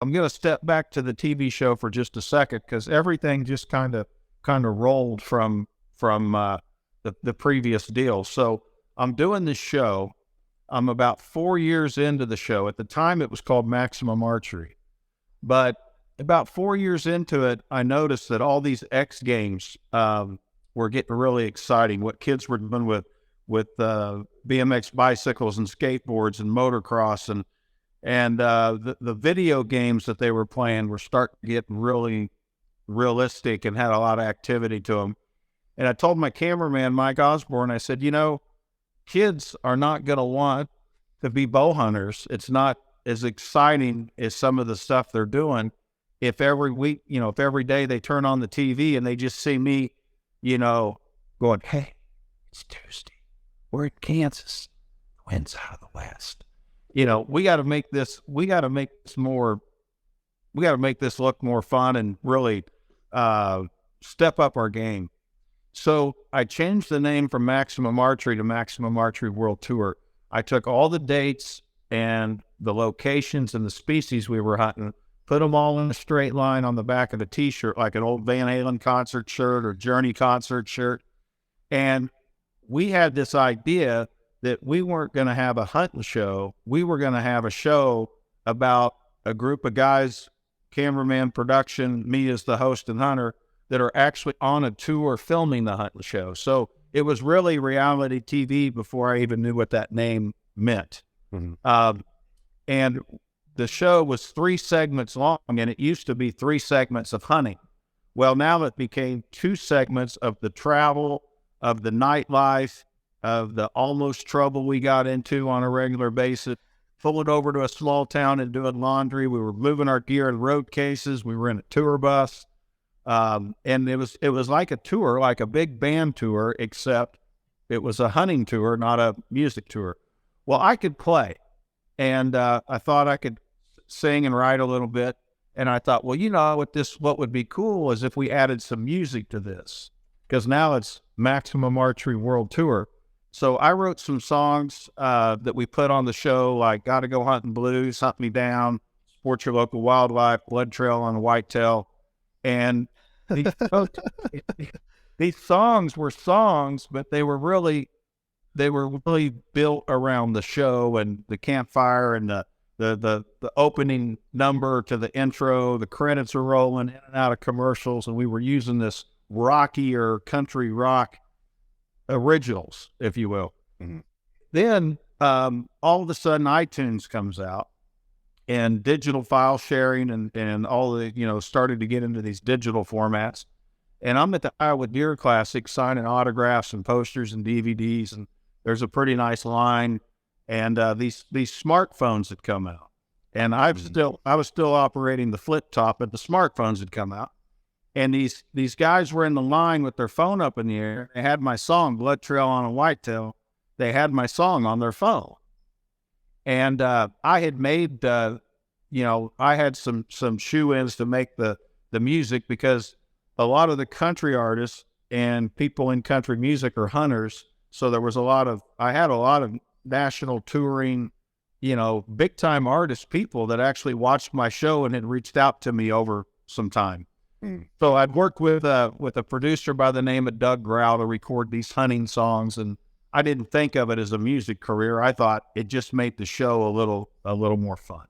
I'm going to step back to the TV show for just a second because everything just kind of rolled from the previous deal. So I'm doing this show. I'm about 4 years into the show. At the time, it was called Maximum Archery, but about 4 years into it, I noticed that all these X Games were getting really exciting. What kids were doing with BMX bicycles and skateboards and motocross and the video games that they were playing were starting to get really realistic and had a lot of activity to them. And I told my cameraman, Mike Osborne, I said, kids are not going to want to be bow hunters. It's not as exciting as some of the stuff they're doing. If every week, if every day they turn on the TV and they just see me, going, hey, it's Tuesday. We're in Kansas. The wind's out of the west. We got to make this look more fun and really step up our game. So I changed the name from Maximum Archery to Maximum Archery World Tour. I took all the dates and the locations and the species we were hunting, put them all in a straight line on the back of the t-shirt, like an old Van Halen concert shirt or Journey concert shirt. And we had this idea that we weren't going to have a hunting show. We were going to have a show about a group of guys, cameraman, production, me as the host and hunter, that are actually on a tour filming the hunting show. So it was really reality TV before I even knew what that name meant. Mm-hmm. And the show was 3 segments long, and it used to be 3 segments of hunting. Well, now it became 2 segments of the travel, of the nightlife, of the almost trouble we got into on a regular basis, pulling over to a small town and doing laundry. We were moving our gear in road cases. We were in a tour bus. And it was like a tour, like a big band tour, except it was a hunting tour, not a music tour. Well, I could play, and I thought I could sing and write a little bit. And I thought, well, what would be cool is if we added some music to this, because now it's Maximum Archery World Tour. So I wrote some songs that we put on the show, like Gotta Go Hunting Blues, Hunt Me Down, Support Your Local Wildlife, Blood Trail on Whitetail. And these songs were songs, but they were really built around the show and the campfire and the opening number to the intro. The credits are rolling in and out of commercials, and we were using this rockier country rock originals, if you will. Mm-hmm. Then all of a sudden iTunes comes out and digital file sharing and all the, started to get into these digital formats. And I'm at the Iowa Deer Classic signing autographs and posters and DVDs, and there's a pretty nice line. And these smartphones had come out, and I was still operating the flip top, but the smartphones had come out. And these guys were in the line with their phone up in the air. They had my song, Blood Trail on a Whitetail. They had my song on their phone. And I had made, I had some shoe-ins to make the music, because a lot of the country artists and people in country music are hunters. So there was I had a lot of national touring, big-time artist people that actually watched my show and had reached out to me over some time. So I'd worked with a producer by the name of Doug Grau to record these hunting songs, and I didn't think of it as a music career. I thought it just made the show a little more fun.